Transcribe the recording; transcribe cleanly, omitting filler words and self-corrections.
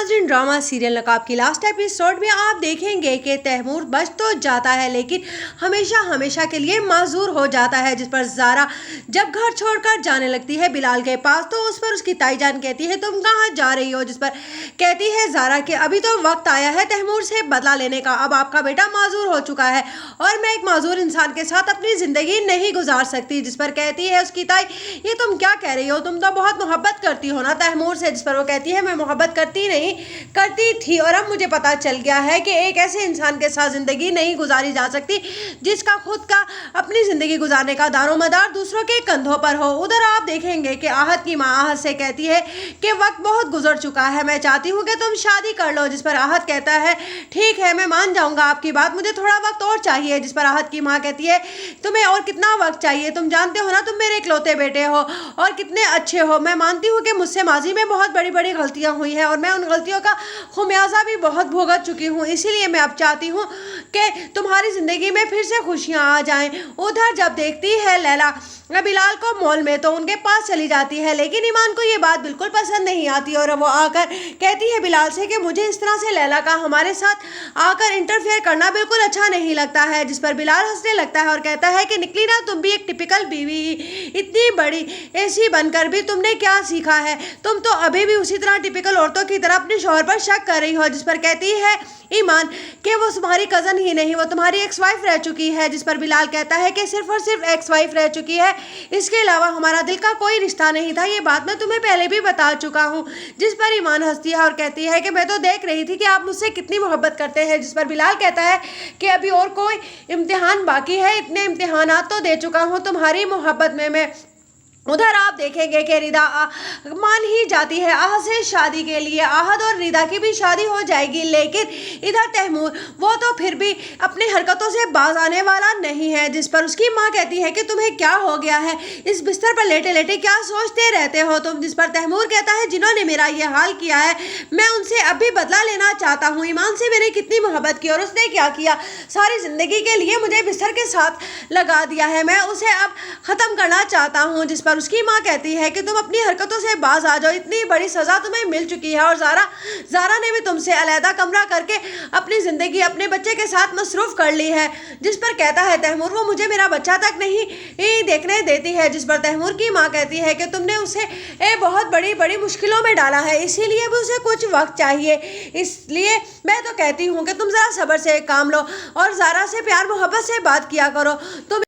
नाज़रीन, drama serial नकाब की लास्ट एपिसोड में आप देखेंगे कि तैमूर बच तो जाता है लेकिन हमेशा हमेशा के लिए माजूर हो जाता है। जिस पर ज़ारा जब घर छोड़कर जाने लगती है बिलाल के पास तो उस पर उसकी ताई जान कहती है तुम कहाँ जा रही हो। जिस पर कहती है ज़ारा कि अभी तो वक्त आया है तैमूर से बदला लेने का, अब आपका बेटा माजूर हो चुका है और मैं एक माजूर इंसान के साथ अपनी ज़िंदगी नहीं गुजार सकती। जिस पर कहती है उसकी ताई ये तुम क्या कह रही हो, तुम तो बहुत मोहब्बत करती हो ना तैमूर से। जिस पर वो कहती है मैं मोहब्बत करती नहीं करती थी और अब मुझे पता चल गया है कि एक ऐसे इंसान के साथ ज़िंदगी नहीं गुजारी जा सकती जिसका खुद का अपनी ज़िंदगी गुजारने का दारोमदार दूसरों के कंधों पर हो। उधर आप देखेंगे कि आहत की माँ आहत से कहती है कि वक्त बहुत गुजर चुका है, मैं चाहती हूँ कि तुम शादी कर लो। जिस पर आहत कहता है ठीक है मैं मान जाऊँगा आपकी बात, मुझे थोड़ा वक्त और चाहिए। जिस पर आहत की माँ कहती है तुम्हें और कितना वक्त चाहिए, तुम जानते हो ना तुम मेरे इकलौते बेटे हो और कितने अच्छे हो। मैं मानती हूँ कि मुझसे माजी में बहुत बड़ी बड़ी गलतियाँ हुई हैं और मैं उन गलतियों का खुमियाजा भी बहुत भुगत चुकी हूँ, इसीलिए मैं अब चाहती हूँ कि तुम्हारी ज़िंदगी में फिर से खुशियाँ आ जाएं। उधर जब देखती है लैला बिलाल को मॉल में तो उनके पास चली जाती है, लेकिन ईमान को ये बात बिल्कुल पसंद नहीं आती और वो आकर कहती है बिलाल से कि मुझे इस तरह से लैला का हमारे साथ आकर इंटरफेयर करना बिल्कुल अच्छा नहीं लगता है। जिस पर बिलाल हंसने लगता है और कहता है कि निकली ना तुम भी एक टिपिकल बीवी, इतनी बड़ी ऐसी बनकर भी तुमने क्या सीखा है, तुम तो अभी भी उसी तरह टिपिकल औरतों की तरह अपने शौहर पर शक कर रही हो। जिस पर कहती है ईमान कि वो तुम्हारी कज़न ही नहीं वो तुम्हारी एक्स वाइफ रह चुकी है। जिस पर बिलाल कहता है कि सिर्फ और सिर्फ एक्स वाइफ रह चुकी है, इसके अलावा हमारा दिल का कोई रिश्ता नहीं था, ये बात मैं तुम्हें पहले भी बता चुका हूँ। जिस पर ईमान हंसती है और कहती है कि मैं तो देख रही थी कि आप मुझसे कितनी मोहब्बत करते हैं। जिस पर बिलाल कहता है कि अभी और कोई इम्तिहान बाकी है, इतने इम्तिहानात तो दे चुका हूँ तुम्हारी मोहब्बत में मैं। उधर आप देखेंगे कि रिदा मान ही जाती है आहद से शादी के लिए, आहद और रिदा की भी शादी हो जाएगी, लेकिन इधर तैमूर वो तो फिर भी अपनी हरकतों से बाज आने वाला नहीं है। जिस पर उसकी माँ कहती है कि तुम्हें क्या हो गया है, इस बिस्तर पर लेटे लेटे क्या सोचते रहते हो तुम। जिस पर तैमूर कहता है जिन्होंने मेरा ये हाल किया है मैं उनसे अभी बदला लेना चाहता हूँ। ईमान से मैंने कितनी मोहब्बत की और उसने क्या किया, सारी ज़िंदगी के लिए मुझे बिस्तर के साथ लगा दिया है, मैं उसे अब ख़त्म करना चाहता हूँ। जिस पर उसकी माँ कहती है कि तुम अपनी हरकतों से बाज आ जाओ, इतनी बड़ी सज़ा तुम्हें मिल चुकी है और ज़ारा ने भी तुमसे अलहदा कमरा करके अपनी ज़िंदगी अपने बच्चे के साथ मसरूफ़ कर ली है। जिस पर कहता है तैमूर वो मुझे मेरा बच्चा तक नहीं देखने देती है। जिस पर तैमूर की माँ कहती है कि तुमने उसे बहुत बड़ी बड़ी मुश्किलों में डाला है, इसीलिए भी उसे कुछ वक्त चाहिए, इसलिए मैं तो कहती हूँ कि तुम ज़रा सब्र से काम लो और ज़ारा से प्यार मोहब्बत से बात किया करो। तुम